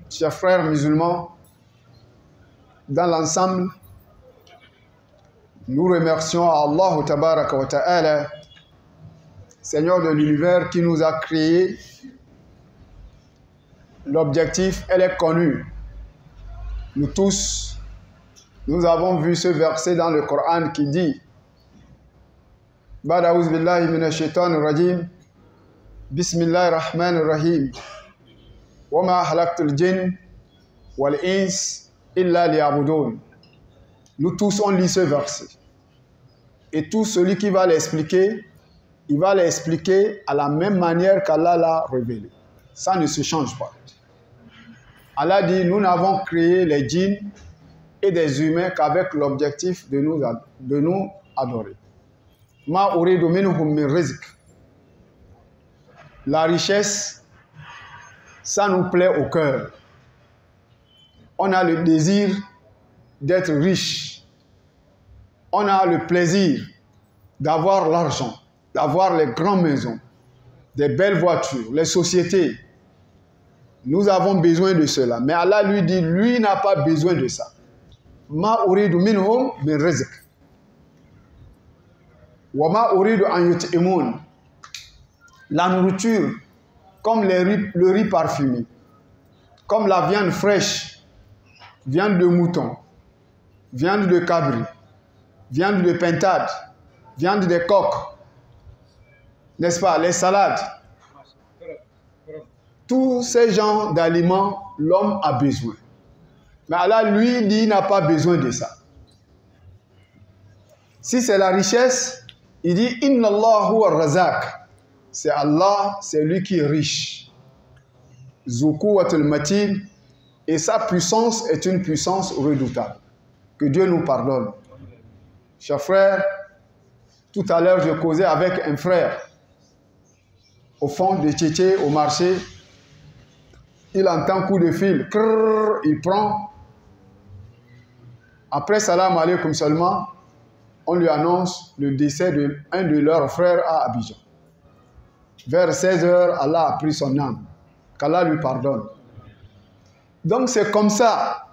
Chers frères musulmans, dans l'ensemble, nous remercions Allah Tabaraka wa Ta'ala, Seigneur de l'univers qui nous a créés. L'objectif, elle est connue. Nous tous, nous avons vu ce verset dans le Coran qui dit Ba'da a'ouz billahi minash shaitanir rajim, Bismillahir rahmanir rahim, wa ma khalaqtul jinn wal ins illa liya'budun. Nous tous, on lit ce verset. Et tout celui qui va l'expliquer, il va l'expliquer à la même manière qu'Allah l'a révélé. Ça ne se change pas. Allah dit, nous n'avons créé les djinns et des humains qu'avec l'objectif de nous adorer. Ma uridu minhum min rizq. La richesse, ça nous plaît au cœur. On a le désir d'être riche. On a le plaisir d'avoir l'argent, d'avoir les grandes maisons, des belles voitures, les sociétés. Nous avons besoin de cela. Mais Allah lui dit, lui n'a pas besoin de ça. Ma uridu minhum min rizq. Wa ma uridu an yut'imun. La nourriture, comme le riz parfumé, comme la viande fraîche, viande de mouton, viande de cabri, viande de pintade, viande de coq, n'est-ce pas, les salades. Tous ces genres d'aliments, l'homme a besoin. Mais Allah, lui, dit, n'a pas besoin de ça. Si c'est la richesse, il dit « Inna Allah huwa razak ». C'est Allah, c'est lui qui est riche. Zuquwatul matin, et sa puissance est une puissance redoutable. Que Dieu nous pardonne. Chers frères, tout à l'heure, je causais avec un frère au fond de Tchétché, au marché. Il entend coup de fil, crrr, il prend. Après salam alaikum seulement, on lui annonce le décès d'un de leurs frères à Abidjan. Vers 16 h, Allah a pris son âme. Qu'Allah lui pardonne. Donc c'est comme ça.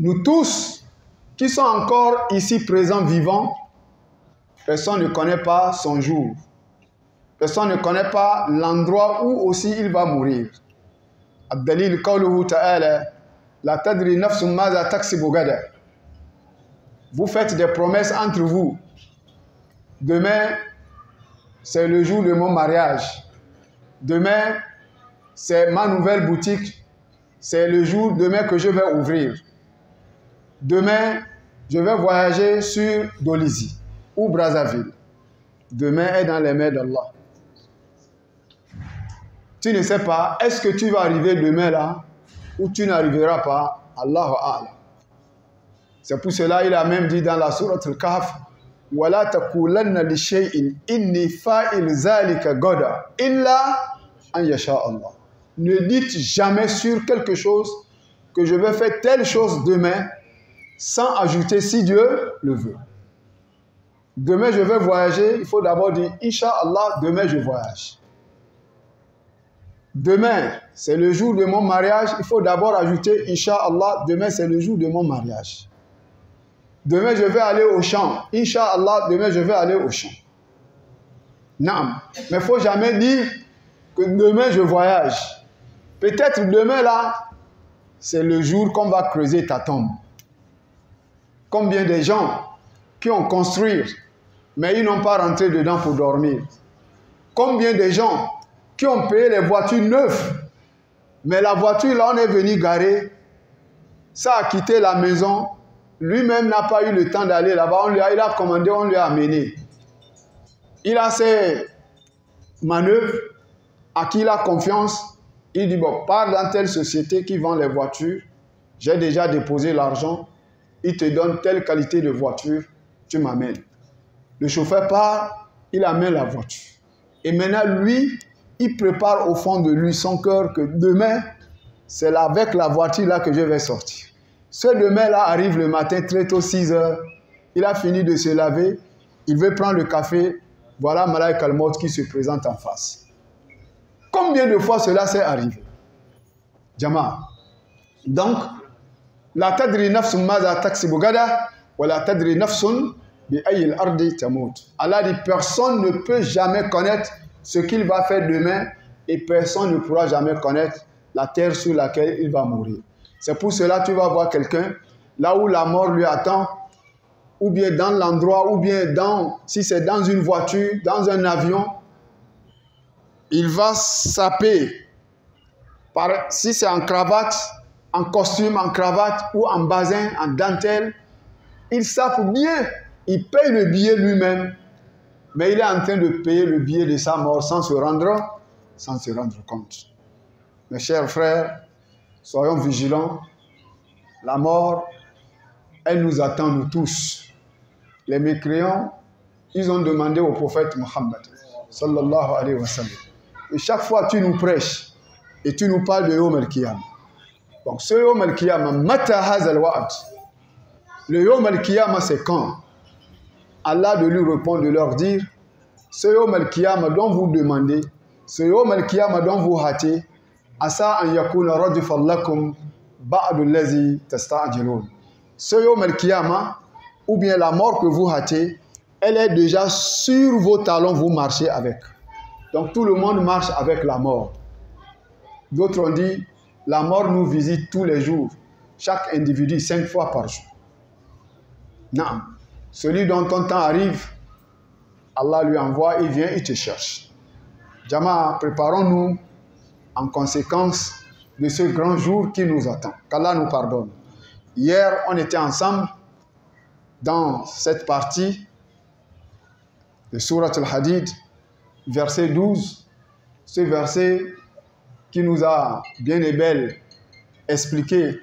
Nous tous qui sommes encore ici présents, vivants, personne ne connaît pas son jour. Personne ne connaît pas l'endroit où aussi il va mourir. Ad-dalil qawluhu ta'ala, la tadri nafsum maza taksibu gada. Vous faites des promesses entre vous. Demain, c'est le jour de mon mariage. Demain, c'est ma nouvelle boutique. C'est le jour demain que je vais ouvrir. Demain, je vais voyager sur Dolisie ou Brazzaville. Demain est dans les mains d'Allah. Tu ne sais pas, est-ce que tu vas arriver demain là ou tu n'arriveras pas? Allahu A'lam. C'est pour cela qu'il a même dit dans la sourate Al-Kahf, وَلَا تَقُولَنَّ لِشَيْءٍ إِنِّي فَاعِلُ ذَلِكَ غَدًا إِلَّا أَنْ يَشَاءَ اللَّهُ. Ne dites jamais sur quelque chose que je vais faire telle chose demain sans ajouter si Dieu le veut. Demain je vais voyager, il faut d'abord dire Inch'Allah, demain je voyage. Demain, c'est le jour de mon mariage, il faut d'abord ajouter Inch'Allah, demain c'est le jour de mon mariage. Demain, je vais aller au champ. Inch'Allah, demain, je vais aller au champ. Non. Mais il ne faut jamais dire que demain, je voyage. Peut-être demain, là, c'est le jour qu'on va creuser ta tombe. Combien de gens qui ont construit, mais ils n'ont pas rentré dedans pour dormir. Combien de gens qui ont payé les voitures neuves, mais la voiture, là, on est venu garer, ça a quitté la maison. Lui-même n'a pas eu le temps d'aller là-bas. Il a commandé, on lui a amené. Il a ses manœuvres, à qui il a confiance. Il dit, bon, pars dans telle société qui vend les voitures. J'ai déjà déposé l'argent. Il te donne telle qualité de voiture. Tu m'amènes. Le chauffeur part, il amène la voiture. Et maintenant, lui, il prépare au fond de lui son cœur que demain, c'est avec la voiture là que je vais sortir. Ce demain-là arrive le matin très tôt, 6 h. Il a fini de se laver. Il veut prendre le café. Voilà Malaïk al-Maut qui se présente en face. Combien de fois cela s'est arrivé? Jama, Donc, la tadri nafsun maza taksibu gada, wa la tadri nafsun bi ayil ardi tamut. Allah dit, personne ne peut jamais connaître ce qu'il va faire demain et personne ne pourra jamais connaître la terre sur laquelle il va mourir. C'est pour cela que tu vas voir quelqu'un, là où la mort lui attend, ou bien dans l'endroit, ou bien si c'est dans une voiture, dans un avion, il va saper, si c'est en cravate, en costume, en cravate, ou en basin, en dentelle, il sape bien, il paye le billet lui-même, mais il est en train de payer le billet de sa mort sans se rendre compte. Mes chers frères, soyons vigilants. La mort, elle nous attend, nous tous. Les mécréants, ils ont demandé au prophète Mohammed, sallallahu alayhi wa sallam. Et chaque fois, tu nous prêches et tu nous parles de Yawm al-Qiyam. Donc, ce Yawm al-Qiyam, mata hazal wa'ad. Le Yawm al-Qiyam, c'est quand? Allah de lui répondre, de leur dire, ce Yawm al-Qiyam dont vous demandez, ce Yawm al-Qiyam dont vous hâtez, asa an yakuna radifan lakum ba'du allazi tasta'jilun. Ce Yawm al-Qiyam, ou bien la mort que vous hâtez, elle est déjà sur vos talons, vous marchez avec. Donc tout le monde marche avec la mort. D'autres ont dit, la mort nous visite tous les jours, chaque individu 5 fois par jour. Non. Celui dont ton temps arrive, Allah lui envoie, il vient, il te cherche. Jama'a, préparons-nous en conséquence de ce grand jour qui nous attend. Qu'Allah nous pardonne. Hier, on était ensemble dans cette partie de Surat al-Hadid, verset 12, ce verset qui nous a bien et belle expliqué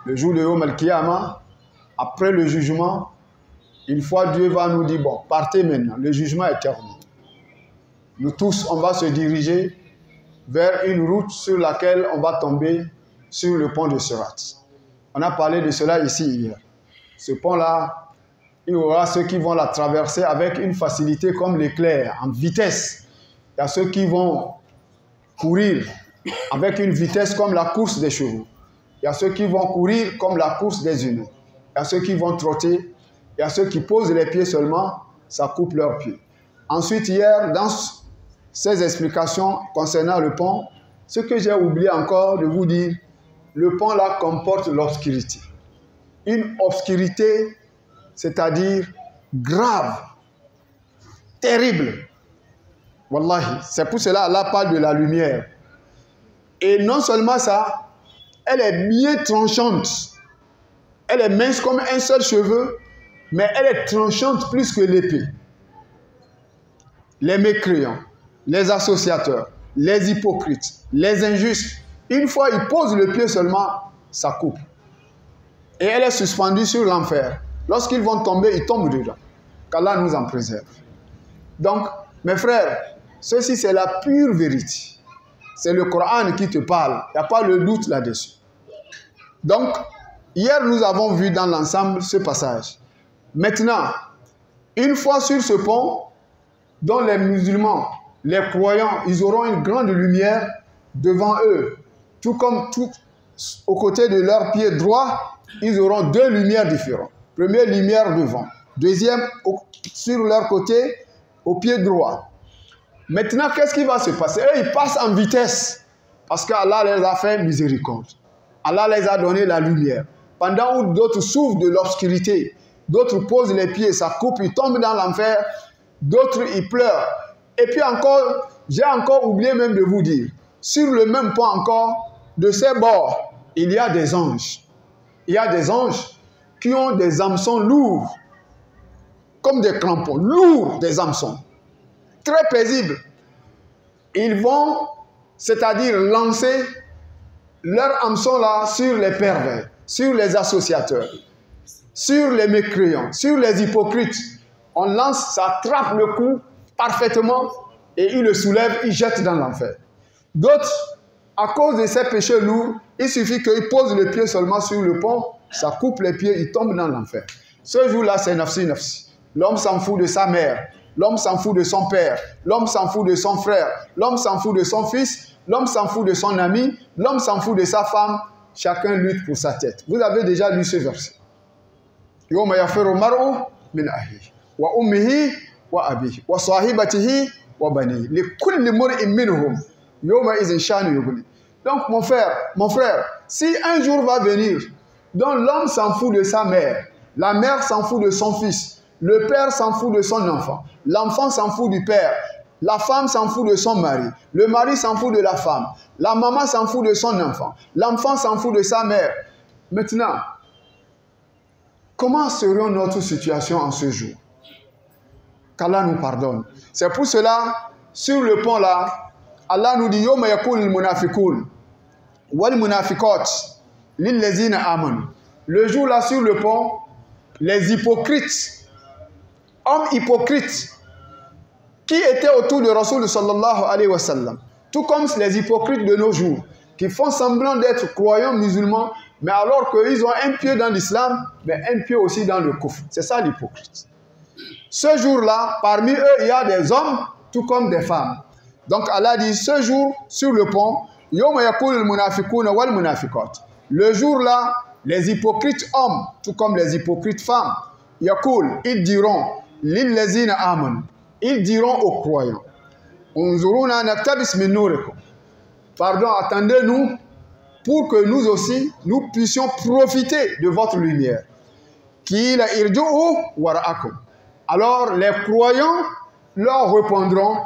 le jour de Yawm al-Qiyamah, après le jugement, une fois Dieu va nous dire, bon, partez maintenant, le jugement est terminé. Nous tous, on va se diriger vers une route sur laquelle on va tomber sur le pont de Sirat. On a parlé de cela ici hier. Ce pont-là, il y aura ceux qui vont la traverser avec une facilité comme l'éclair, en vitesse. Il y a ceux qui vont courir avec une vitesse comme la course des chevaux. Il y a ceux qui vont courir comme la course des humains. Il y a ceux qui vont trotter. Il y a ceux qui posent les pieds seulement, ça coupe leurs pieds. Ensuite, hier, dans ces explications concernant le pont, ce que j'ai oublié encore de vous dire, le pont là comporte l'obscurité. Une obscurité, c'est-à-dire grave, terrible. Wallahi, c'est pour cela Allah parle de la lumière. Et non seulement ça, elle est bien tranchante. Elle est mince comme un seul cheveu, mais elle est tranchante plus que l'épée. Les mécréants, les associateurs, les hypocrites, les injustes, une fois ils posent le pied seulement, ça coupe. Et elle est suspendue sur l'enfer. Lorsqu'ils vont tomber, ils tombent dedans. Qu'Allah nous en préserve. Donc, mes frères, ceci c'est la pure vérité. C'est le Coran qui te parle. Il n'y a pas le doute là-dessus. Donc, hier nous avons vu dans l'ensemble ce passage. Maintenant, une fois sur ce pont, dont les musulmans, les croyants, ils auront une grande lumière devant eux. Tout comme aux côtés de leur pied droit, ils auront deux lumières différentes. Première lumière devant. Deuxième, sur leur côté, au pied droit. Maintenant, qu'est-ce qui va se passer? Eux, ils passent en vitesse. Parce qu'Allah les a fait miséricorde. Allah les a donné la lumière. Pendant où d'autres souffrent de l'obscurité, d'autres posent les pieds, ça coupe, ils tombent dans l'enfer, d'autres ils pleurent. Et puis encore, j'ai encore oublié même de vous dire, sur le même pont encore, de ces bords, il y a des anges. Il y a des anges qui ont des hameçons lourds, comme des crampons, lourds des hameçons, très paisibles. Ils vont, c'est-à-dire lancer leurs hameçons là sur les pervers, sur les associateurs, sur les mécréants, sur les hypocrites. On lance, ça attrape le coup parfaitement et il le soulève, il jette dans l'enfer. D'autres, à cause de ces péchés lourds, il suffit qu'ils posent le pied seulement sur le pont, ça coupe les pieds, ils tombent dans l'enfer. Ce jour-là, c'est nafsi nafsi. L'homme s'en fout de sa mère, l'homme s'en fout de son père, l'homme s'en fout de son frère, l'homme s'en fout de son fils, l'homme s'en fout de son ami, l'homme s'en fout de sa femme. chacun lutte pour sa tête. Vous avez déjà lu ce verset. يوم يفر المرء من أخيه وأمه وأبيه وصاحبته وبنيه لكل امرئ منهم يومئذ شأن يغنيه. Donc mon frère, si un jour va venir, dont l'homme s'en fout de sa mère, la mère s'en fout de son fils, le père s'en fout de son enfant, l'enfant s'en fout du père, la femme s'en fout de son mari, le mari s'en fout de la femme, la maman s'en fout de son enfant, l'enfant s'en fout de sa mère. Maintenant, comment serait notre situation en ce jour? Qu'Allah nous pardonne. C'est pour cela, sur le pont là, Allah nous dit Yawma yakul al-munafiqun wal munafiqat lil ladzina amanu. Le jour là sur le pont, les hypocrites, hommes hypocrites, qui étaient autour de Rasul sallallahu alayhi wa sallam, tout comme les hypocrites de nos jours, qui font semblant d'être croyants musulmans, mais alors qu'ils ont un pied dans l'islam, mais un pied aussi dans le kufr. C'est ça l'hypocrite. Ce jour-là, parmi eux, il y a des hommes, tout comme des femmes. Donc Allah dit, ce jour, sur le pont, Yawma yakul al-munafiquna wal munafiqat. Le jour-là, les hypocrites hommes, tout comme les hypocrites femmes, yakul, ils diront, lil ladzina amanu, ils diront aux croyants, unzuruna naktabis min nurikum. Pardon, attendez-nous pour que nous aussi, nous puissions profiter de votre lumière. Qila irju'u wara'akum. Alors les croyants leur répondront,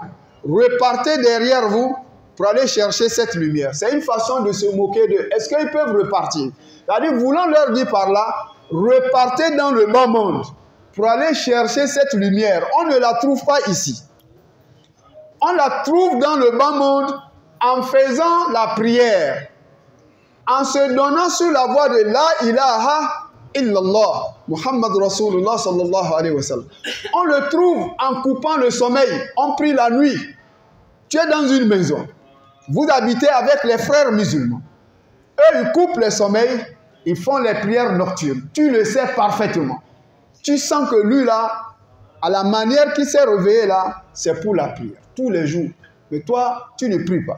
repartez derrière vous pour aller chercher cette lumière. C'est une façon de se moquer d'eux. Est-ce qu'ils peuvent repartir? C'est-à-dire, voulant leur dire par là, repartez dans le bas monde pour aller chercher cette lumière. On ne la trouve pas ici. On la trouve dans le bas monde en faisant la prière, en se donnant sur la voie de la ilaha illallah, Muhammad Rasulullah sallallahu alayhi wa sallam. On le trouve en coupant le sommeil. On prie la nuit. Tu es dans une maison. Vous habitez avec les frères musulmans. Eux, ils coupent le sommeil. Ils font les prières nocturnes. Tu le sais parfaitement. Tu sens que lui là, à la manière qu'il s'est réveillé là, c'est pour la prière. Tous les jours. Mais toi, tu ne pries pas.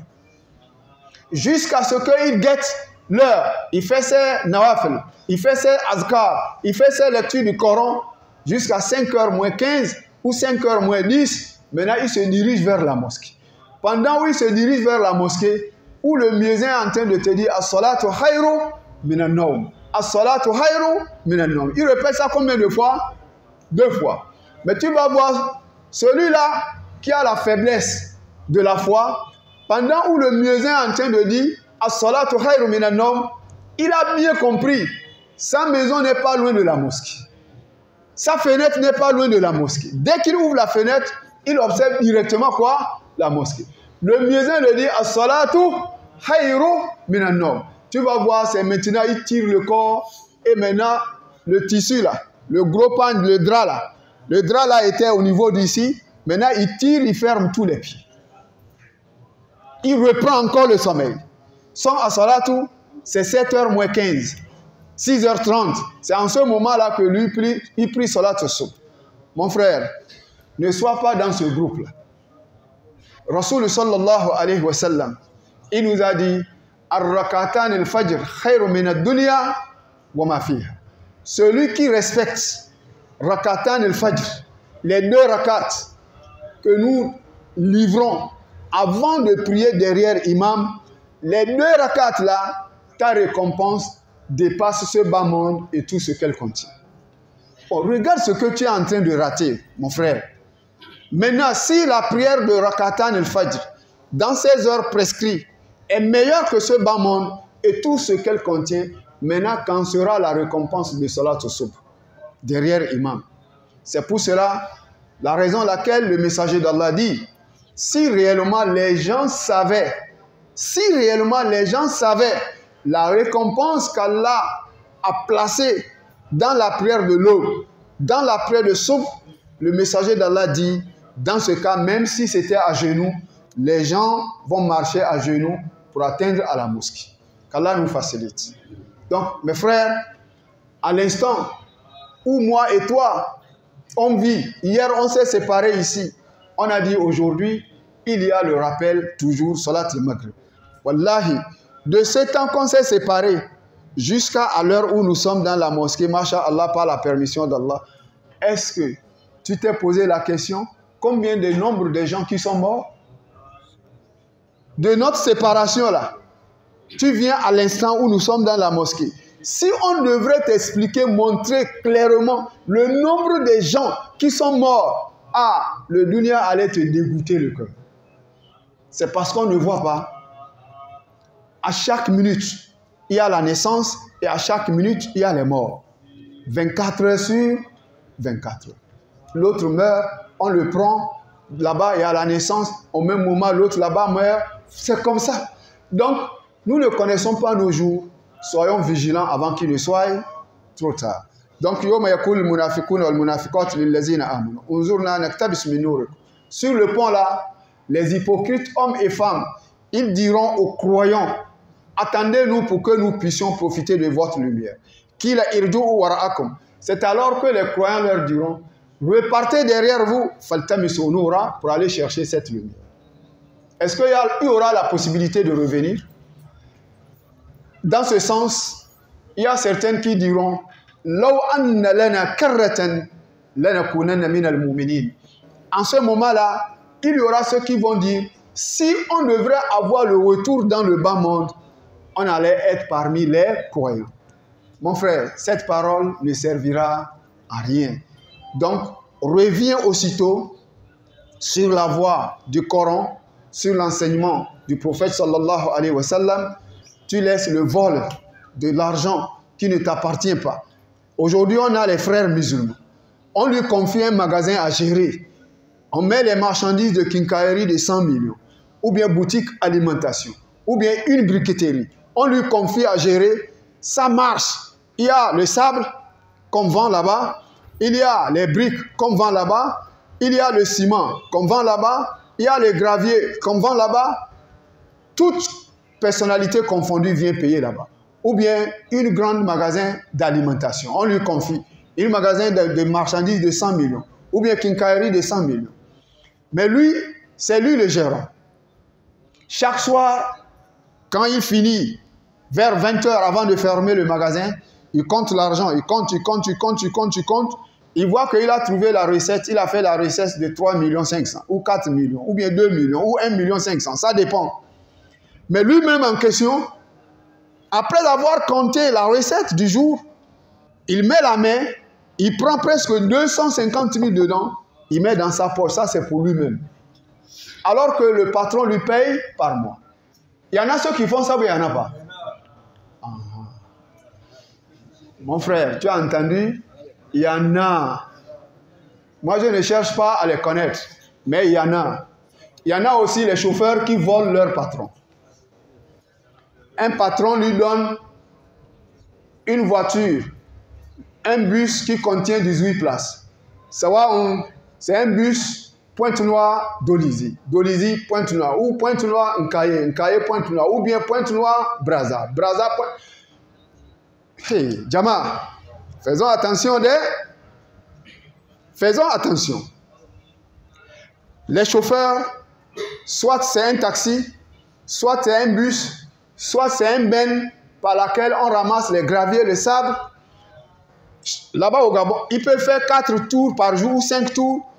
Jusqu'à ce qu'il guette l'heure. Il fait ses nawafil. Il fait ses azkar, il fait ses lectures du Coran jusqu'à 5h moins 15 ou 5h moins 10. Maintenant, il se dirige vers la mosquée. Pendant où il se dirige vers la mosquée, où le muezzin est en train de te dire As-salatu khayru minan nawm. As-salatu khayru minan nawm. Il répète ça combien de fois? 2 fois. Mais tu vas voir celui-là qui a la faiblesse de la foi, pendant où le muezzin est en train de dire As-salatu khayru minan nawm, il a bien compris. Sa maison n'est pas loin de la mosquée. Sa fenêtre n'est pas loin de la mosquée. Dès qu'il ouvre la fenêtre, il observe directement quoi? La mosquée. Le muezzin le dit As-salatu khayru minan nawm. Tu vas voir, c'est maintenant, il tire le corps et maintenant, le tissu là, le gros pan, le drap là était au niveau d'ici. Maintenant, il tire, il ferme tous les pieds. Il reprend encore le sommeil. Son As-salatu, c'est 7h moins 15. 6h30, c'est en ce moment-là que lui il prie Salat al-Subh. Mon frère, ne sois pas dans ce groupe-là. Rasul sallallahu alayhi wa sallam, il nous a dit Ar-rakatan al-fajr khayru min ad-dunya wa ma fiha. Celui qui respecte rakatan al-fajr, les 2 rakats que nous livrons avant de prier derrière imam, les 2 rakats là, ta récompense dépasse ce bas monde et tout ce qu'elle contient. Oh, regarde ce que tu es en train de rater, mon frère. Maintenant, si la prière de Rakatan al-Fajr, dans ces heures prescrites, est meilleure que ce bas monde et tout ce qu'elle contient, maintenant, quand sera la récompense de Salat al-Subh derrière imam? C'est pour cela, la raison laquelle le messager d'Allah dit, si réellement les gens savaient la récompense qu'Allah a placée dans la prière de l'aube, dans la prière de Subh, le messager d'Allah dit, dans ce cas, même si c'était à genoux, les gens vont marcher à genoux pour atteindre à la mosquée. Qu'Allah nous facilite. Donc, mes frères, à l'instant où moi et toi, on vit, hier on s'est séparés ici, on a dit aujourd'hui, il y a le rappel toujours, Salat al-Maghrib. Wallahi, de ce temps qu'on s'est séparés, jusqu'à l'heure où nous sommes dans la mosquée, Masha'Allah, par la permission d'Allah, est-ce que tu t'es posé la question, combien de nombre de gens qui sont morts? De notre séparation là, tu viens à l'instant où nous sommes dans la mosquée. Si on devrait t'expliquer, montrer clairement le nombre de gens qui sont morts, le dunya allait te dégoûter le cœur. C'est parce qu'on ne voit pas. À chaque minute, il y a la naissance et à chaque minute, il y a les morts. 24 heures sur 24 heures. L'autre meurt, on le prend là-bas et à la naissance, au même moment, l'autre là-bas meurt. C'est comme ça. Donc, nous ne connaissons pas nos jours. Soyons vigilants avant qu'il ne soit trop tard. Donc, sur le pont là, les hypocrites, hommes et femmes, ils diront aux croyants, attendez-nous pour que nous puissions profiter de votre lumière. C'est alors que les croyants leur diront, repartez derrière vous, pour aller chercher cette lumière. Est-ce qu'il y aura la possibilité de revenir? Dans ce sens, il y a certaines qui diront, en ce moment-là, il y aura ceux qui vont dire, si on devrait avoir le retour dans le bas monde, on allait être parmi les croyants. Mon frère, cette parole ne servira à rien. Donc, reviens aussitôt sur la voie du Coran, sur l'enseignement du prophète sallallahu alayhi wa sallam. Tu laisses le vol de l'argent qui ne t'appartient pas. Aujourd'hui, on a les frères musulmans. On lui confie un magasin à gérer. On met les marchandises de quincaillerie de 100 millions. Ou bien boutique alimentation. Ou bien une briqueterie. On lui confie à gérer. Ça marche. Il y a le sable qu'on vend là-bas. Il y a les briques qu'on vend là-bas. Il y a le ciment qu'on vend là-bas. Il y a les graviers qu'on vend là-bas. Toute personnalité confondue vient payer là-bas. Ou bien une grande magasin d'alimentation. On lui confie un magasin de marchandises de 100 millions. Ou bien quincaillerie de 100 millions. Mais lui, c'est lui le gérant. Chaque soir, quand il finit, vers 20 heures avant de fermer le magasin, il compte l'argent, il compte. Il voit qu'il a trouvé la recette, il a fait la recette de 3 500 000, ou 4 millions, ou bien 2 millions, ou 1 500 000, ça dépend. Mais lui-même en question, après avoir compté la recette du jour, il met la main, il prend presque 250 000 dedans, il met dans sa poche, ça c'est pour lui-même. Alors que le patron lui paye par mois. Il y en a ceux qui font ça, mais il n'y en a pas. Mon frère, tu as entendu? Il y en a. Moi, je ne cherche pas à les connaître, mais il y en a. Il y en a aussi les chauffeurs qui volent leur patron. Un patron lui donne une voiture, un bus qui contient 18 places. C'est un bus Pointe-Noire Dolisie, Dolisie Pointe-Noire, ou Pointe-Noire Nkaye, Nkaye Pointe-Noire, ou bien Pointe-Noire Brazza, Brazza Pointe... Hey, Jama, faisons attention. Les chauffeurs, soit c'est un taxi, soit c'est un bus, soit c'est un ben par laquelle on ramasse les graviers, le sable. Là-bas au Gabon, il peut faire 4 tours par jour, 5 tours.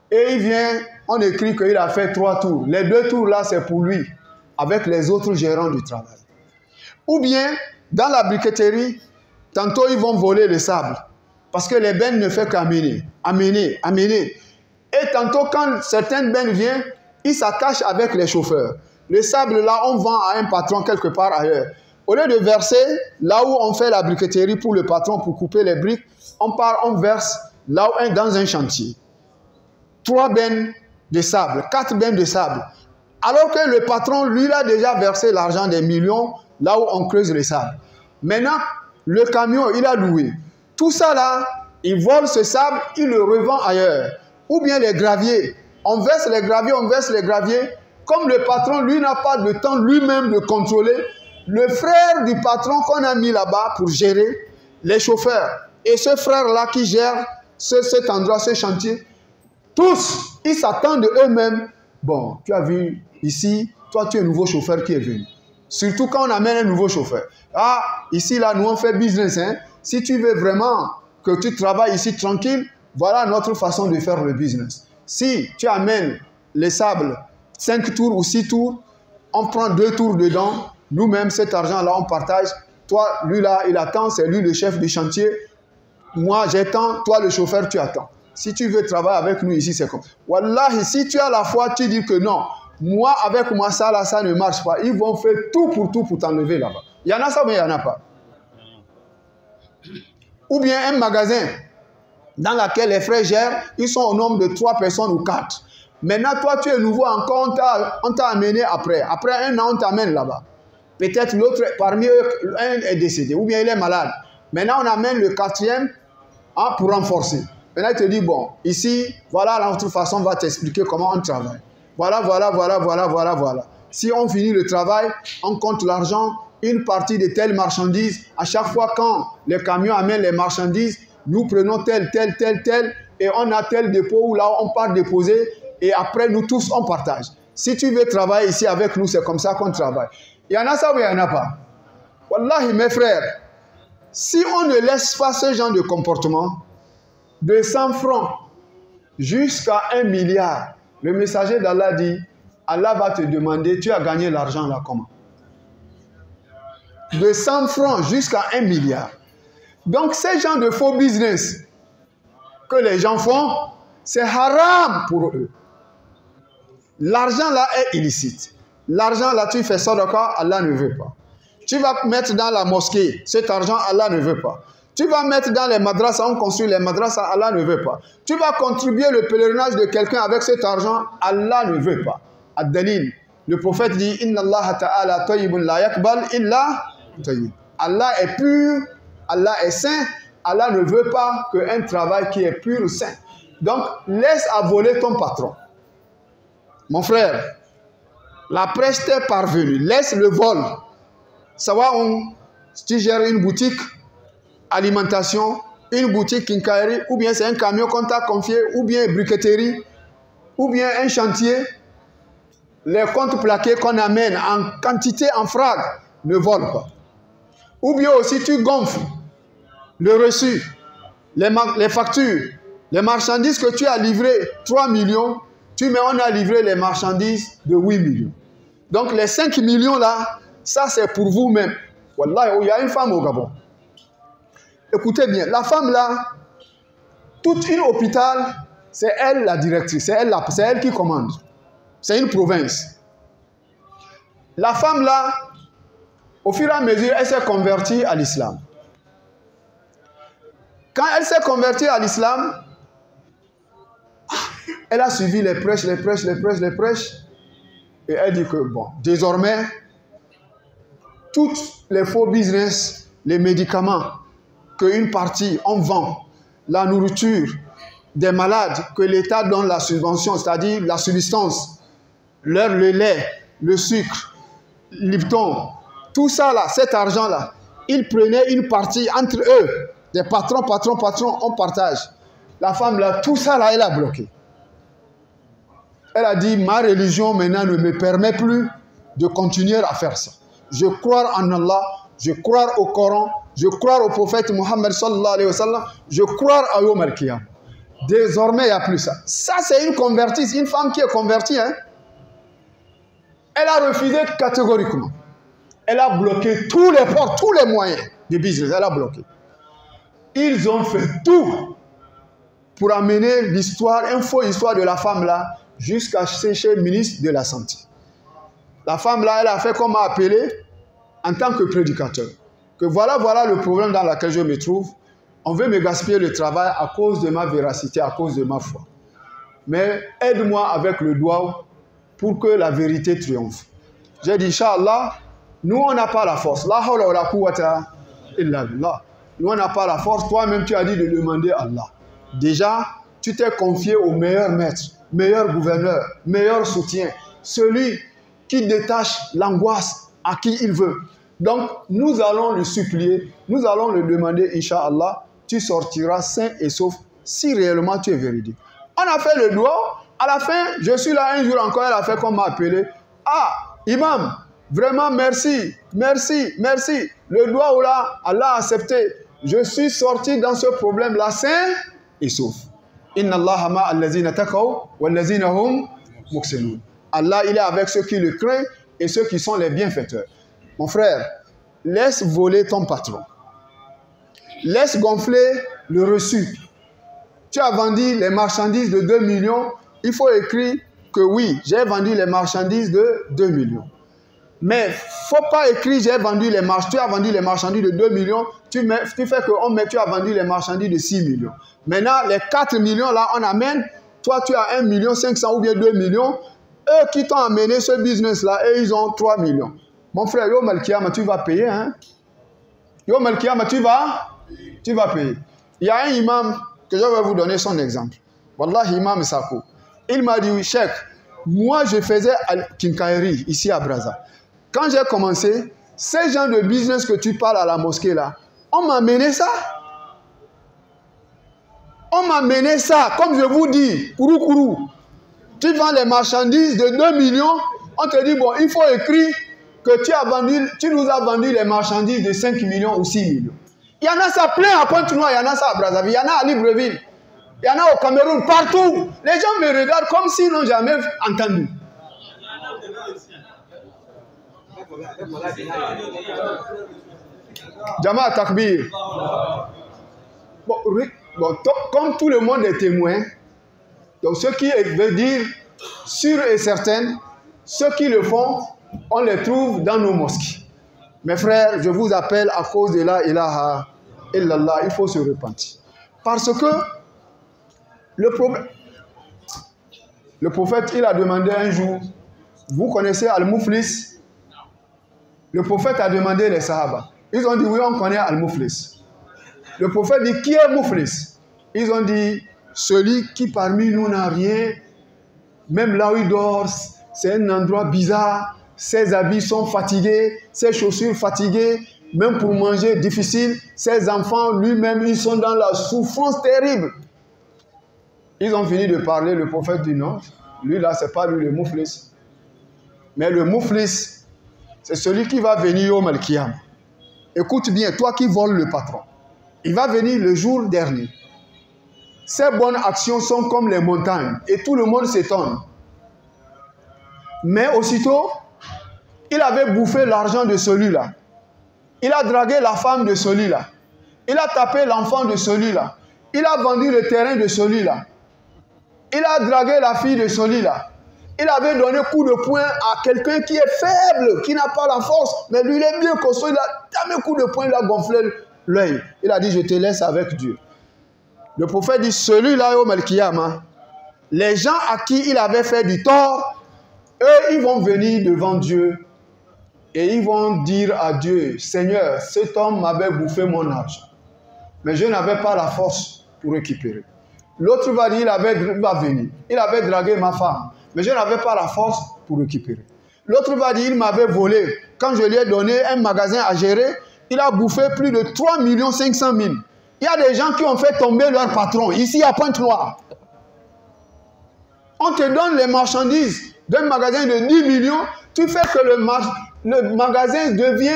Et il vient, on écrit qu'il a fait 3 tours. Les 2 tours là, c'est pour lui, avec les autres gérants du travail. Ou bien, dans la briqueterie, tantôt ils vont voler le sable. Parce que les bennes ne font qu'amener. Et tantôt, quand certaines bennes viennent, ils s'attachent avec les chauffeurs. Le sable là, on vend à un patron quelque part ailleurs. Au lieu de verser là où on fait la briqueterie pour le patron pour couper les briques, on verse là où, dans un chantier. 3 bennes de sable, 4 bennes de sable. Alors que le patron, lui, il a déjà versé l'argent des millions là où on creuse le sable. Maintenant, le camion, il a loué. Tout ça là, il vole ce sable, il le revend ailleurs. Ou bien les graviers. On verse les graviers. Comme le patron, lui, n'a pas de temps lui-même de contrôler, le frère du patron qu'on a mis là-bas pour gérer les chauffeurs. Et ce frère-là qui gère cet endroit, ce chantier, tous, ils s'attendent eux-mêmes. Bon, tu as vu ici, toi tu es un nouveau chauffeur qui est venu. Surtout quand on amène un nouveau chauffeur. Ah, ici, là, nous, on fait business. Hein. Si tu veux vraiment que tu travailles ici tranquille, voilà notre façon de faire le business. Si tu amènes les sables 5 tours ou 6 tours, on prend 2 tours dedans. Nous-mêmes, cet argent-là, on partage. Toi, lui, là, il attend. C'est lui le chef du chantier. Moi, j'attends. Toi, le chauffeur, tu attends. Si tu veux travailler avec nous ici, c'est comme. Wallahi, si tu as la foi, tu dis que non. Moi, avec moi, ça, là, ça ne marche pas. Ils vont faire tout pour t'enlever là-bas. Il y en a ça, mais il n'y en a pas. Ou bien un magasin dans lequel les frères gèrent, ils sont au nombre de 3 personnes ou 4. Maintenant, toi, tu es nouveau encore, on t'a amené après. Après 1 an, on t'amène là-bas. Peut-être l'autre, parmi eux, un est décédé, ou bien il est malade. Maintenant, on amène le 4e pour renforcer. Maintenant, il te dit, bon, ici, voilà l'autre façon, on va t'expliquer comment on travaille. Voilà. Si on finit le travail, on compte l'argent, une partie de telle marchandise. À chaque fois, quand les camions amènent les marchandises, nous prenons tel, et on a tel dépôt où là, on part déposer, et après, nous tous, on partage. Si tu veux travailler ici avec nous, c'est comme ça qu'on travaille. Il y en a ça ou il n'y en a pas? Wallahi, mes frères, si on ne laisse pas ce genre de comportement, de 100 francs jusqu'à 1 milliard, le messager d'Allah dit, Allah va te demander, tu as gagné l'argent là comment? De 100 francs jusqu'à 1 milliard. Donc, ces gens de faux business que les gens font, c'est haram pour eux. L'argent là est illicite. L'argent là, tu fais ça de quoi? Allah ne veut pas. Tu vas mettre dans la mosquée, cet argent, Allah ne veut pas. Tu vas mettre dans les madrasas, on construit les madrasas, Allah ne veut pas. Tu vas contribuer le pèlerinage de quelqu'un avec cet argent, Allah ne veut pas. Ad-Dalil, le prophète dit, Inna Allah ta'ala tayyibun la yakbal illa tayyib. Allah est pur, Allah est saint, Allah ne veut pas qu'un travail qui est pur ou saint. Donc, laisse à voler ton patron. Mon frère, la prêche t'est parvenue, laisse le vol. Ça va, si tu gères une boutique, alimentation, une boutique quincaillerie, ou bien c'est un camion qu'on t'a confié, ou bien une briqueterie, ou bien un chantier, les comptes plaqués qu'on amène en quantité, en frague, ne volent pas. Ou bien aussi tu gonfles le reçu, les factures, les marchandises que tu as livrées, 3 millions, on a livré les marchandises de 8 millions. Donc les 5 millions là, ça c'est pour vous-même. Wallah, il y a une femme au Gabon. Écoutez bien, la femme là, toute une hôpital, c'est elle la directrice, c'est elle qui commande. C'est une province. La femme là, au fur et à mesure, elle s'est convertie à l'islam. Quand elle s'est convertie à l'islam, elle a suivi les prêches. Et elle dit que, bon, désormais, tous les faux business, les médicaments, qu'une partie, on vend, la nourriture des malades, que l'État donne la subvention, c'est-à-dire la subsistance, le lait, le sucre, Lipton, tout ça là, cet argent-là, ils prenaient une partie entre eux, des patrons, on partage. La femme là, tout ça là, elle a bloqué. Elle a dit, ma religion maintenant ne me permet plus de continuer à faire ça. Je crois en Allah, je crois au Coran, je crois au prophète Mohammed sallallahu alayhi wa sallam, je crois à Yom al-Qiyam. Désormais, il n'y a plus ça. Ça, c'est une convertie, une femme qui est convertie. Hein? Elle a refusé catégoriquement. Elle a bloqué tous les ports, tous les moyens de business. Elle a bloqué. Ils ont fait tout pour amener l'histoire, une fausse histoire de la femme là, jusqu'à chez le ministre de la Santé. La femme là, elle a fait comme m'a appelé en tant que prédicateur. Que voilà le problème dans lequel je me trouve. On veut me gaspiller le travail à cause de ma véracité, à cause de ma foi. Mais aide-moi avec le doigt pour que la vérité triomphe. J'ai dit, Inch'Allah, nous on n'a pas la force. La hawla wa la quwwata illa billah. Nous on n'a pas la force. Toi-même tu as dit de demander à Allah. Déjà, tu t'es confié au meilleur maître, meilleur gouverneur, meilleur soutien. Celui qui détache l'angoisse à qui il veut. Donc, nous allons le supplier, nous allons le demander, Inch'Allah, tu sortiras sain et sauf si réellement tu es véridique. On a fait le doigt, à la fin, je suis là un jour encore, elle a fait qu'on m'a appelé. Ah, imam, Vraiment, merci, merci, merci. Le doigt où là, Allah a accepté. Je suis sorti dans ce problème-là sain et sauf. Inna Allah ma allazina taqaw wallazina hum muhsinun. Allah, il est avec ceux qui le craignent et ceux qui sont les bienfaiteurs. Mon frère, laisse voler ton patron. Laisse gonfler le reçu. Tu as vendu les marchandises de 2 millions. Il faut écrire que oui, j'ai vendu les marchandises de 2 millions. Mais il ne faut pas écrire j'ai vendu les marchandises. Tu as vendu les marchandises de 2 millions. Tu fais que tu as vendu les marchandises de 6 millions. Maintenant, les 4 millions là, on amène. Toi, tu as 1 million 500 ou bien 2 millions. Eux qui t'ont amené ce business là, et ils ont 3 millions. Mon frère, Yo Malkiyama, tu vas payer. Hein? Yo Malkiyama, tu vas payer. Il y a un imam que je vais vous donner son exemple. Wallah, imam Sako. Il m'a dit, oui, Cheikh, moi je faisais Kinkairi ici à Brazza. Quand j'ai commencé, ces gens de business que tu parles à la mosquée là, on m'a mené ça. On m'a mené ça, comme je vous dis, kourou kourou. Tu vends les marchandises de 2 millions, on te dit, bon, il faut écrire que tu nous as vendu les marchandises de 5 millions ou 6 millions. Il y en a ça plein à Pointe-Noire, il y en a ça à Brazzaville, il y en a à Libreville, il y en a au Cameroun, partout. Les gens me regardent comme s'ils n'ont jamais entendu. Jama Takbir. Bon, comme tout le monde est témoin, donc ce qui veut dire sûr et certain, ceux qui le font, on les trouve dans nos mosquées. Mes frères, je vous appelle à cause de la ilaha illallah, il faut se repentir. Parce que le prophète, il a demandé un jour, vous connaissez Al-Muflis? Le prophète a demandé les Sahaba. Ils ont dit, oui, on connaît Al-Muflis. Le prophète dit, qui est Muflis? Ils ont dit, celui qui parmi nous n'a rien, même là où il dort, c'est un endroit bizarre, ses habits sont fatigués, ses chaussures fatiguées, même pour manger difficile, ses enfants lui-même, ils sont dans la souffrance terrible. Ils ont fini de parler, le prophète dit non, lui là, c'est pas lui le Muflis. Mais le Muflis, c'est celui qui va venir au Malkiyam. Écoute bien, toi qui voles le patron, il va venir le jour dernier. Ses bonnes actions sont comme les montagnes et tout le monde s'étonne. Mais aussitôt, il avait bouffé l'argent de celui-là. Il a dragué la femme de celui-là. Il a tapé l'enfant de celui-là. Il a vendu le terrain de celui-là. Il a dragué la fille de celui-là. Il avait donné coup de poing à quelqu'un qui est faible, qui n'a pas la force. Mais lui, il est bien costaud. Il a donné coup de poing, il a gonflé l'œil. Il a dit, je te laisse avec Dieu. Le prophète dit, celui-là, au Malkiyama, les gens à qui il avait fait du tort, eux, ils vont venir devant Dieu et ils vont dire à Dieu, Seigneur, cet homme m'avait bouffé mon argent, mais je n'avais pas la force pour récupérer. L'autre va dire, il avait dragué ma femme, mais je n'avais pas la force pour récupérer. L'autre va dire, il m'avait volé. Quand je lui ai donné un magasin à gérer, il a bouffé plus de 3 500 000. Il y a des gens qui ont fait tomber leur patron, ici à Pointe-Noire. On te donne les marchandises d'un magasin de 10 millions, tu fais que le magasin devient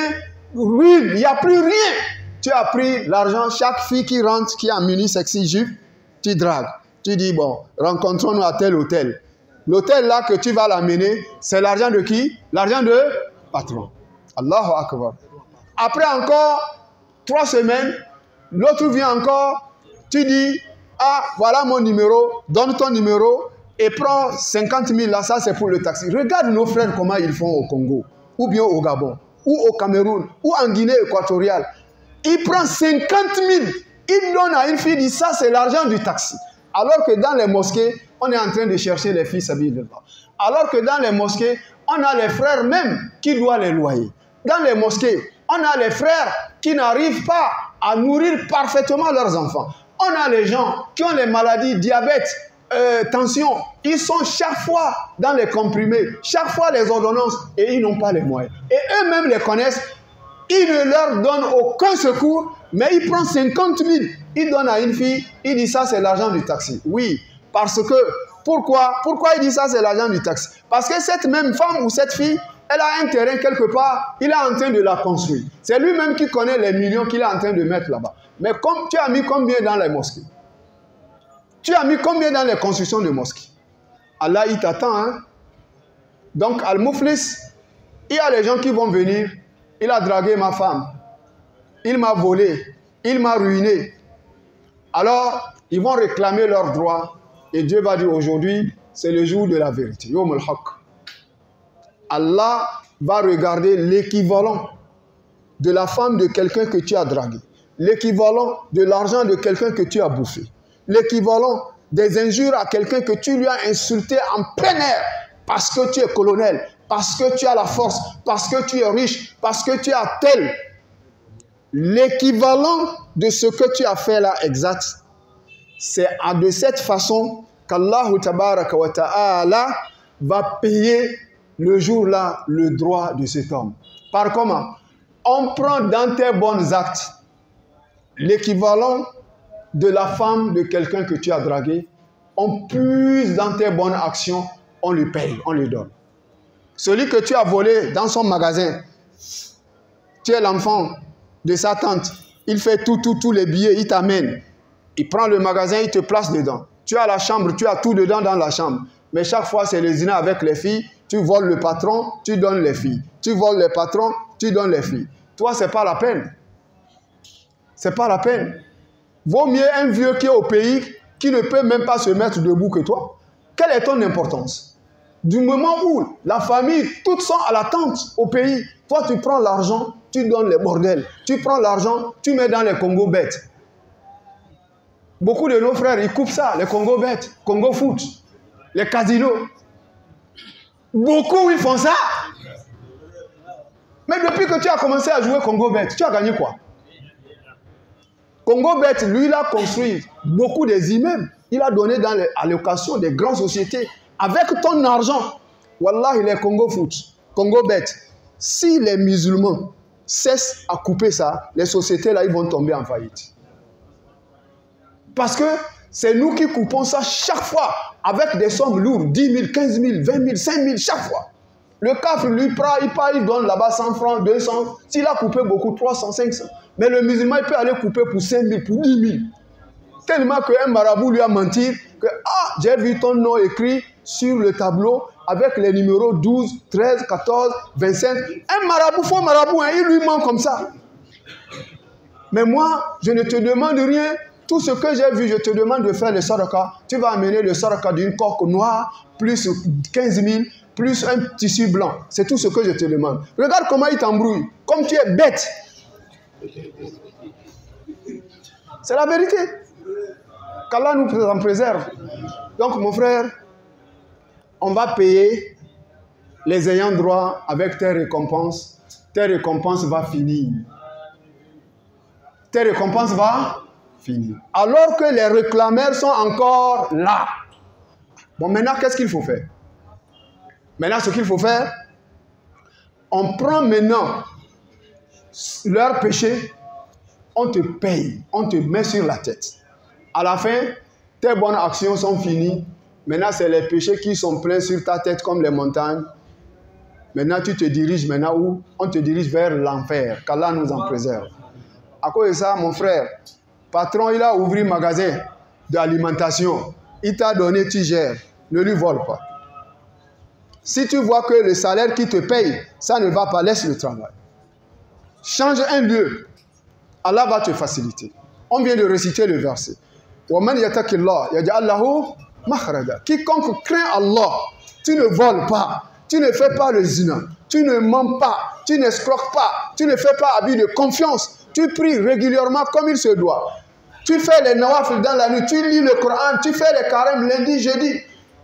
ruine, il n'y a plus rien. Tu as pris l'argent, chaque fille qui rentre, qui a un mini sexy jupe, tu dragues. Tu dis, bon, rencontrons-nous à tel hôtel. L'hôtel là que tu vas l'amener, c'est l'argent de qui? L'argent de patron. Allahu Akbar. Après encore 3 semaines, l'autre vient encore, tu dis, ah, voilà mon numéro, donne ton numéro et prends 50 000 là, ça c'est pour le taxi. Regarde nos frères comment ils font au Congo, ou bien au Gabon, ou au Cameroun, ou en Guinée équatoriale. Il prend 50 000, il donne à une fille, il dit, ça c'est l'argent du taxi. Alors que dans les mosquées, on est en train de chercher les filles sabilillah. Alors que dans les mosquées, on a les frères même qui doivent les loyer. Dans les mosquées, on a les frères qui n'arrivent pas à nourrir parfaitement leurs enfants. On a les gens qui ont les maladies, diabète, tension. Ils sont chaque fois dans les comprimés, chaque fois les ordonnances et ils n'ont pas les moyens. Et eux-mêmes les connaissent. Ils ne leur donnent aucun secours, mais ils prennent 50 000. Ils donnent à une fille, il dit ça c'est l'argent du taxi. Oui, parce que, pourquoi il dit ça c'est l'argent du taxi? Parce que cette même femme ou cette fille, Elle a un terrain quelque part, il est en train de la construire. C'est lui-même qui connaît les millions qu'il est en train de mettre là-bas. Mais comme tu as mis combien dans les mosquées? Tu as mis combien dans les constructions de mosquées? Allah, il t'attend, hein? Donc, Al-Muflis, il y a les gens qui vont venir. Il a dragué ma femme. Il m'a volé. Il m'a ruiné. Alors, ils vont réclamer leurs droits. Et Dieu va dire aujourd'hui, c'est le jour de la vérité. Yawm al-Haq. Allah va regarder l'équivalent de la femme de quelqu'un que tu as dragué, l'équivalent de l'argent de quelqu'un que tu as bouffé, l'équivalent des injures à quelqu'un que tu lui as insulté en plein air parce que tu es colonel, parce que tu as la force, parce que tu es riche, parce que tu as tel. L'équivalent de ce que tu as fait là exact, c'est de cette façon qu'Allah tabaraka wa ta'ala va payer le jour-là, le droit de cet homme. Par comment? On prend dans tes bons actes l'équivalent de la femme de quelqu'un que tu as dragué. On puise dans tes bonnes actions, on lui paye, on lui donne. Celui que tu as volé dans son magasin, tu es l'enfant de sa tante, il fait tous les billets, il t'amène. Il prend le magasin, il te place dedans. Tu as la chambre, tu as tout dedans dans la chambre. Mais chaque fois, c'est le zina avec les filles. Tu voles le patron, tu donnes les filles. Tu voles les patrons, tu donnes les filles. Toi, ce n'est pas la peine. Ce n'est pas la peine. Vaut mieux un vieux qui est au pays, qui ne peut même pas se mettre debout que toi. Quelle est ton importance? Du moment où la famille, toutes sont à l'attente au pays, toi, tu prends l'argent, tu donnes les bordels. Tu prends l'argent, tu mets dans les Congo bêtes. Beaucoup de nos frères, ils coupent ça, les Congo bêtes, Congo foot, les casinos. Beaucoup, ils font ça. Mais depuis que tu as commencé à jouer Congo bêtes, tu as gagné quoi? Congo bêtes, lui, il a construit beaucoup des immeubles. Il a donné dans les allocations des grandes sociétés. Avec ton argent, Wallah, les Congo foot, Congo bêtes. Si les musulmans cessent à couper ça, les sociétés là, ils vont tomber en faillite. Parce que c'est nous qui coupons ça chaque fois avec des sommes lourdes, 10 000, 15 000, 20 000, 5 000 chaque fois. Le CAF, lui, prend, il donne là-bas 100 francs, 200. S'il a coupé beaucoup, 300, 500. Mais le musulman, il peut aller couper pour 5 000, pour 10 000. Tellement qu'un marabout lui a menti que j'ai vu ton nom écrit sur le tableau avec les numéros 12, 13, 14, 25. Un marabout, faux marabout, hein, il lui ment comme ça. Mais moi, je ne te demande rien. Tout ce que j'ai vu, je te demande de faire le saraka. Tu vas amener le saraka d'une coque noire, plus 15 000, plus un tissu blanc. C'est tout ce que je te demande. Regarde comment il t'embrouille. Comme tu es bête. C'est la vérité. Qu'Allah nous en préserve. Donc, mon frère, on va payer les ayants droit avec tes récompenses. Tes récompenses vont finir. Tes récompenses vont finir. Alors que les réclameurs sont encore là. Bon, maintenant, qu'est-ce qu'il faut faire? Maintenant, ce qu'il faut faire, on prend maintenant leur péché, on te paye, on te met sur la tête. À la fin, tes bonnes actions sont finies. Maintenant, c'est les péchés qui sont pleins sur ta tête comme les montagnes. Maintenant, tu te diriges maintenant où? On te dirige vers l'enfer. Qu'Allah nous en préserve. À cause de ça, mon frère, patron, il a ouvert un magasin d'alimentation. Il t'a donné, tu gères. Ne lui vole pas. Si tu vois que le salaire qui te paye, ça ne va pas, laisse le travail. Change un lieu. Allah va te faciliter. On vient de réciter le verset. Quiconque craint Allah, tu ne voles pas, tu ne fais pas le zina, tu ne mens pas, tu n'escroques pas, tu ne fais pas abus de confiance, tu pries régulièrement comme il se doit. Tu fais les nawafil dans la nuit, tu lis le Coran, tu fais les carêmes lundi, jeudi.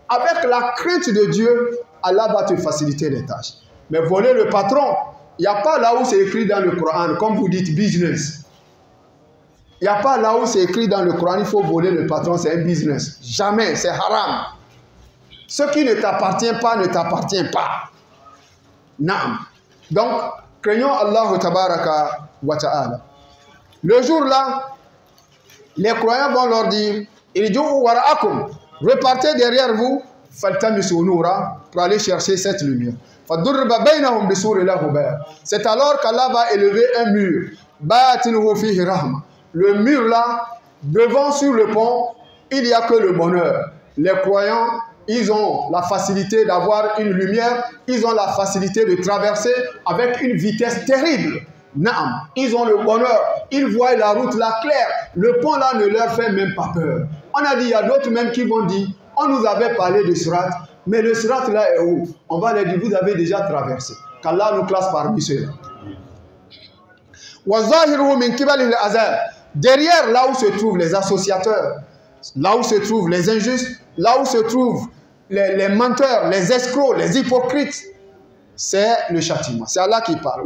Avec la crainte de Dieu, Allah va te faciliter les tâches. Mais voler le patron, il n'y a pas là où c'est écrit dans le Coran, comme vous dites, business. Il n'y a pas là où c'est écrit dans le Coran, il faut voler le patron, c'est un business. Jamais, c'est haram. Ce qui ne t'appartient pas, ne t'appartient pas. Naam. Donc, craignons Allah tabaraka wa ta'ala. Le jour-là, les croyants vont leur dire, repartez derrière vous, pour aller chercher cette lumière. C'est alors qu'Allah va élever un mur. Le mur là, devant sur le pont, il n'y a que le bonheur. Les croyants, ils ont la facilité d'avoir une lumière, ils ont la facilité de traverser avec une vitesse terrible. Naam, ils ont le bonheur, ils voient la route là claire. Le pont là ne leur fait même pas peur. On a dit, il y a d'autres même qui vont dire, on nous avait parlé de Sirat, mais le Sirat là est où? On va leur dire, vous avez déjà traversé. Qu'Allah nous classe parmi ceux-là. Derrière, là où se trouvent les associateurs, là où se trouvent les injustes, là où se trouvent les menteurs, les escrocs, les hypocrites, c'est le châtiment. C'est Allah qui parle.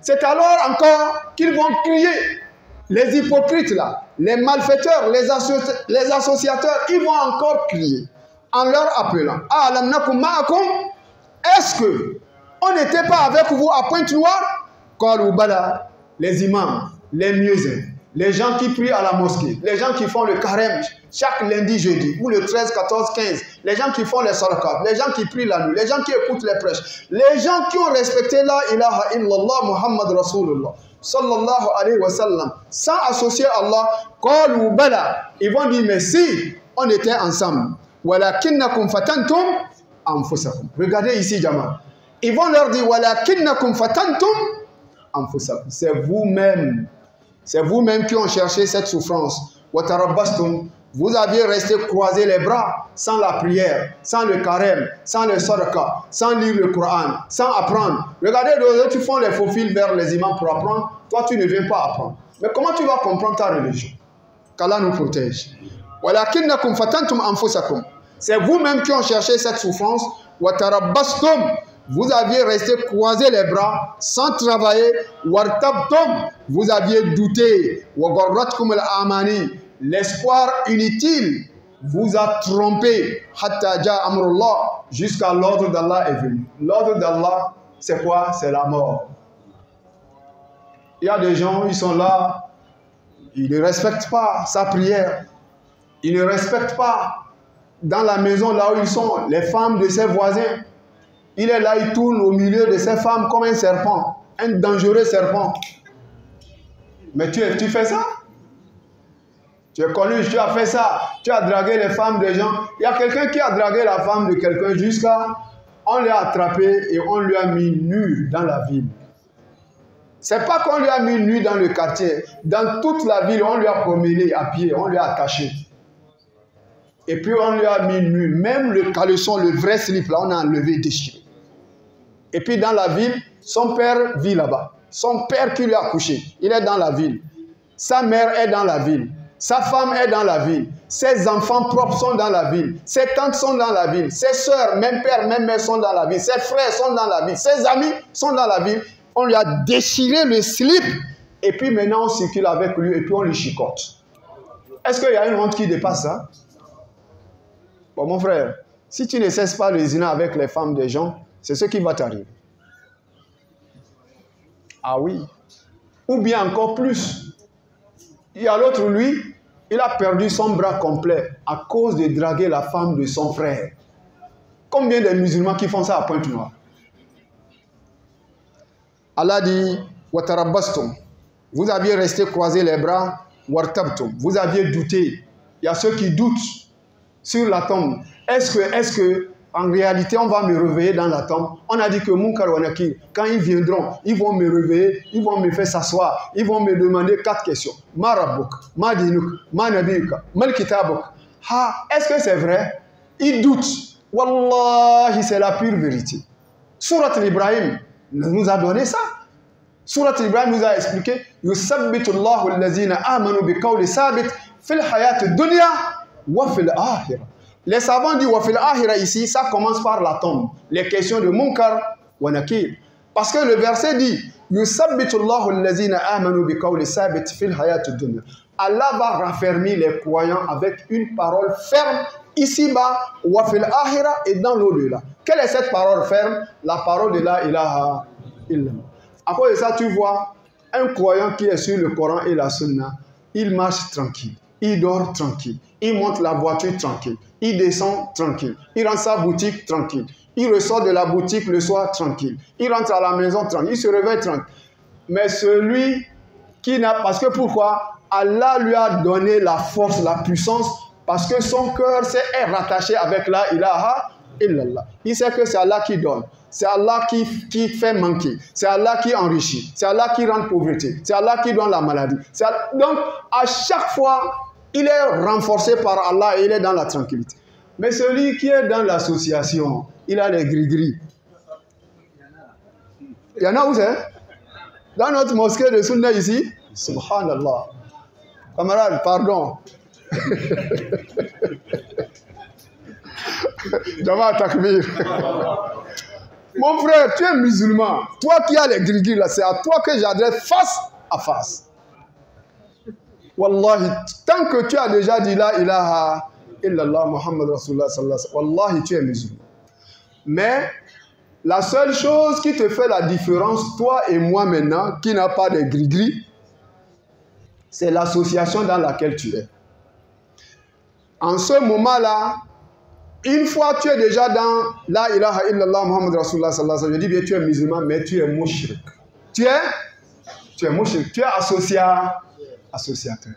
C'est alors encore qu'ils vont crier. Les hypocrites là, les malfaiteurs, les associateurs, ils vont encore crier en leur appelant. Est-ce que on n'était pas avec vous à Pointe-Noire? Les imams, les muezzins, les gens qui prient à la mosquée, les gens qui font le carême chaque lundi, jeudi, ou le 13, 14, 15, les gens qui font les sadaqat, les gens qui prient la nuit, les gens qui écoutent les prêches, les gens qui ont respecté la ilaha illallah Muhammad Rasulullah sallallahu alayhi wa sallam, sans associer Allah, ils vont dire, mais si on était ensemble, walakinnakum fatantum anfusakum. Regardez ici, Jama. Ils vont leur dire, walakinnakum fatantum anfusakum. C'est vous-même qui ont cherché cette souffrance. Watarabastum. Vous aviez resté croiser les bras sans la prière, sans le carême, sans le sadaqa, sans lire le Coran, sans apprendre. Regardez, les autres font les faux fils vers les imams pour apprendre. Toi, tu ne viens pas apprendre. Mais comment tu vas comprendre ta religion? Qu'Allah nous protège. Walakinnakum fatantum anfusakum. C'est vous-même qui ont cherché cette souffrance. Watarabastum. Vous aviez resté croiser les bras sans travailler. Wartabtum. Vous aviez douté. Wagorratkum al-amani. L'espoir inutile vous a trompé. Hatta ja amrullah. Jusqu'à l'ordre d'Allah est venu. L'ordre d'Allah, c'est quoi? C'est la mort. Il y a des gens, ils sont là, ils ne respectent pas sa prière. Ils ne respectent pas dans la maison là où ils sont, les femmes de ses voisins. Il est là, il tourne au milieu de ses femmes comme un serpent, un dangereux serpent. Mais tu fais ça? Tu es connu, tu as fait ça, tu as dragué les femmes des gens. Il y a quelqu'un qui a dragué la femme de quelqu'un jusqu'à... On l'a attrapé et on lui a mis nu dans la ville. C'est pas qu'on lui a mis nu dans le quartier. Dans toute la ville, on lui a promené à pied, on lui a attaché. Et puis on lui a mis nu. Même le caleçon, le vrai slip, là, on a enlevé, déchiré. Et puis dans la ville, son père vit là-bas. Son père qui lui a couché, il est dans la ville. Sa mère est dans la ville. Sa femme est dans la ville. Ses enfants propres sont dans la ville. Ses tantes sont dans la ville. Ses soeurs, même père, même mère sont dans la ville. Ses frères sont dans la ville. Ses amis sont dans la ville. On lui a déchiré le slip. Et puis maintenant, on circule avec lui et puis on lui chicote. Est-ce qu'il y a une honte qui dépasse ça? Bon, mon frère, si tu ne cesses pas le zina avec les femmes des gens, c'est ce qui va t'arriver. Ah oui. Ou bien encore plus. Il y a l'autre, lui, il a perdu son bras complet à cause de draguer la femme de son frère. Combien de musulmans qui font ça à Pointe-Noire? Allah dit, Watarabastum. Vous aviez resté croiser les bras, Wartabtum. Vous aviez douté. Il y a ceux qui doutent sur la tombe. Est-ce que en réalité, on va me réveiller dans la tombe? On a dit que Munkar wa Nakir, quand ils viendront, ils vont me réveiller, ils vont me faire s'asseoir, ils vont me demander 4 questions. Ma Rabbuk, ma Dinuk, ma Nabiyuka, mal Kitabuk. Est-ce que c'est vrai? Ils doutent. Wallahi, c'est la pure vérité. Surat al-Ibrahim nous a donné ça. Surat al-Ibrahim nous a expliqué Yusabbitu Allahu allazina amanu bi qawli sabit fil hayat dunya wa fil akhirah. Les savants disent wa fil akhirah ici, ça commence par la tombe. Les questions de Munkar wa Nakir. Parce que le verset dit Yusabbitu Allahu allazina amanu bi qawli sabit fil hayat dunya. Allah va raffermir les croyants avec une parole ferme ici-bas, wa fil akhirah, et dans l'au-delà. Quelle est cette parole ferme? La parole de la ilaha illallah. À cause de ça, tu vois, un croyant qui est sur le Coran et la Sunna, il marche tranquille. il dort tranquille. Il monte la voiture tranquille. Il descend tranquille. Il rentre sa boutique tranquille. Il ressort de la boutique le soir tranquille. Il rentre à la maison tranquille. Il se réveille tranquille. Mais celui qui n'a... Parce que pourquoi? Allah lui a donné la force, la puissance, parce que son cœur est rattaché avec la ilaha illallah. Il sait que c'est Allah qui donne. C'est Allah qui fait manquer. C'est Allah qui enrichit. C'est Allah qui rend pauvreté. C'est Allah qui donne la maladie. Donc, à chaque fois, il est renforcé par Allah et il est dans la tranquillité. Mais celui qui est dans l'association, il a les gris-gris. Il y en a où c'est? Dans notre mosquée de Sunna ici, subhanallah. Camarade, pardon. Jamaat Takbir. Mon frère, tu es musulman. Toi qui as les gris-gris là, c'est à toi que j'adresse face à face. Wallahi, tant que tu as déjà dit la ilaha illallah Muhammad Rasulullah sallallahu alayhi wa sallam, wallahi, tu es musulman. Mais la seule chose qui te fait la différence, toi et moi maintenant, qui n'a pas de gris-gris, c'est l'association dans laquelle tu es. En ce moment-là, une fois tu es déjà dans la ilaha illallah Muhammad Rasulullah sallallahu alayhi wa sallam, je dis bien tu es musulman, mais tu es mushrik. Tu es mushrik, tu es associateur.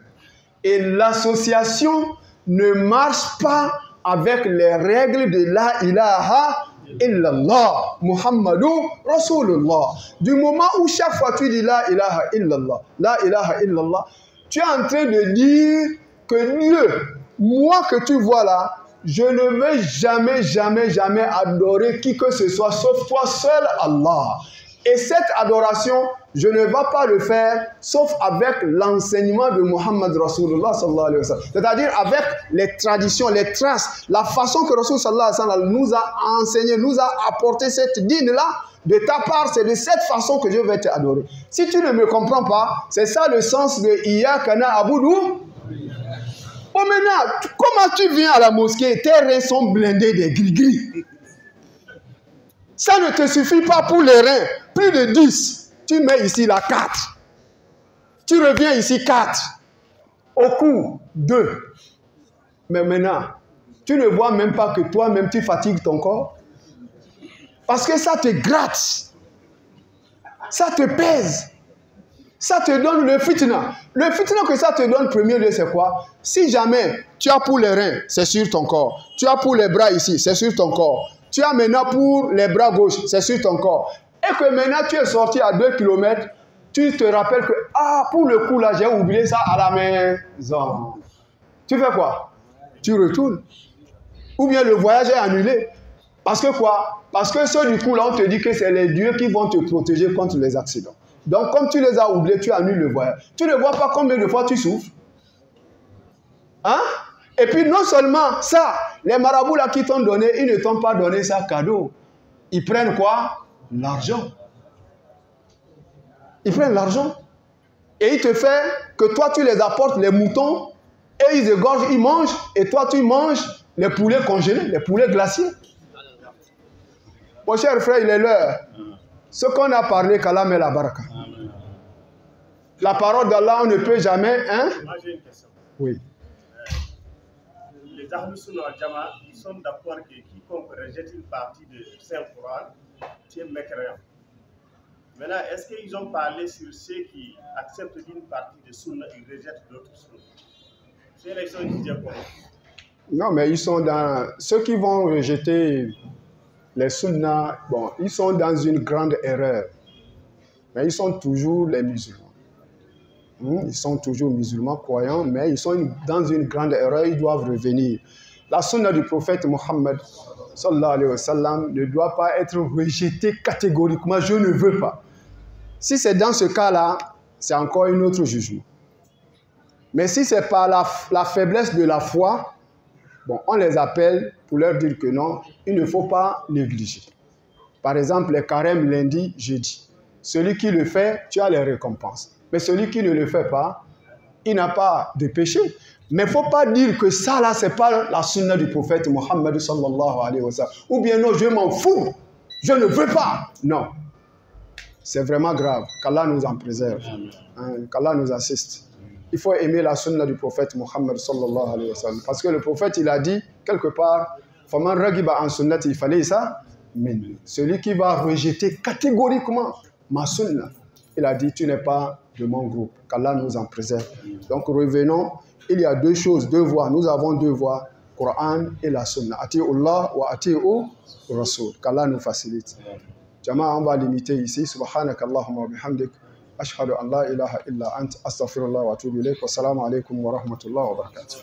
Et l'association ne marche pas avec les règles de la ilaha illallah Muhammadou Rasulullah. Du moment où chaque fois tu dis la ilaha illallah, tu es en train de dire que Dieu, moi que tu vois là, je ne vais jamais adorer qui que ce soit sauf toi seul Allah. Et cette adoration, je ne vais pas le faire sauf avec l'enseignement de Muhammad Rasulullah sallallahu alayhi wa sallam. C'est-à-dire avec les traditions, les traces, la façon que Rasul sallallahu alayhi wa sallam nous a enseigné, nous a apporté cette dîne-là. De ta part, c'est de cette façon que je vais t'adorer. Si tu ne me comprends pas, c'est ça le sens de Iyyaka na'budu. Bon maintenant, comment tu viens à la mosquée, tes reins sont blindés des gris-gris. Ça ne te suffit pas pour les reins. Plus de 10. Tu mets ici la 4. Tu reviens ici 4. Au cou, 2. Mais maintenant, tu ne vois même pas que toi-même tu fatigues ton corps. Parce que ça te gratte. Ça te pèse. Ça te donne le fitna. Le fitna que ça te donne, premier lieu, c'est quoi? Si jamais tu as pour les reins, c'est sur ton corps. Tu as pour les bras ici, c'est sur ton corps. Tu as maintenant pour les bras gauche, c'est sur ton corps. Et que maintenant tu es sorti à 2 km, tu te rappelles que, pour le coup là, j'ai oublié ça à la maison. Tu fais quoi? Tu retournes. Ou bien le voyage est annulé. Parce que quoi? Parce que ceux du coup là, on te dit que c'est les dieux qui vont te protéger contre les accidents. Donc comme tu les as oubliés, tu annules le voyage. Tu ne vois pas combien de fois tu souffres? Hein? Et puis non seulement ça, les marabouts là qui t'ont donné, ils ne t'ont pas donné ça cadeau. Ils prennent quoi? L'argent. Ils prennent l'argent. Et ils te font que toi tu les apportes les moutons, et ils égorgent, ils mangent, et toi tu manges les poulets congelés, les poulets glaciers. Mon cher frère, il est l'heure. Ce qu'on a parlé, qu'Allah met la baraka. La parole d'Allah, on ne peut jamais... Hein? Moi j'ai une question. Oui. Les Ahlus Sunnah wal Jama'a, ils sont d'accord que quiconque rejette une partie de Saint-Coran, c'est mécréant. Maintenant, est-ce qu'ils ont parlé sur ceux qui acceptent une partie de Sunna et rejettent d'autres Sunna? C'est l'élection qui dit quoi? Non, mais ils sont dans... Ceux qui vont rejeter les Sunna, bon, ils sont dans une grande erreur. Mais ils sont toujours les musulmans. Ils sont toujours musulmans, croyants, mais ils sont dans une grande erreur, ils doivent revenir. La sunna du prophète Mohammed sallallahu alayhi wa sallam ne doit pas être rejetée catégoriquement, je ne veux pas. Si c'est dans ce cas-là, c'est encore un autre jugement. Mais si c'est par la faiblesse de la foi, bon, on les appelle pour leur dire que non, il ne faut pas négliger. Par exemple, les carêmes lundi, jeudi. Celui qui le fait, tu as les récompenses. Mais celui qui ne le fait pas, il n'a pas de péché. Mais il ne faut pas dire que ça là, ce n'est pas la sunna du prophète Mohammed sallallahu alayhi wa sallam. Ou bien non, je m'en fous, je ne veux pas. Non. C'est vraiment grave. Qu'Allah nous en préserve. Hein, qu'Allah nous assiste. il faut aimer la sunna du prophète Muhammad sallallahu alayhi wa sallam. Parce que le prophète, il a dit quelque part, Faman ragiba an sunnati, il fallait ça. Celui qui va rejeter catégoriquement ma sunna, il a dit, tu n'es pas de mon groupe. Qu'Allah nous en préserve. Donc revenons, il y a deux choses, deux voies. Nous avons deux voies, Coran et la sunna. Ati'ullah wa ati'u Rasul. Qu'Allah nous facilite. Jama'a, on va limiter ici. Subhanakallahumma wa bihamdik. Ashhadu an la ilaha illa ant. Astaghfirullah wa atubu ilayk. Wassalamu alaikum wa rahmatullahi wa barakatuh.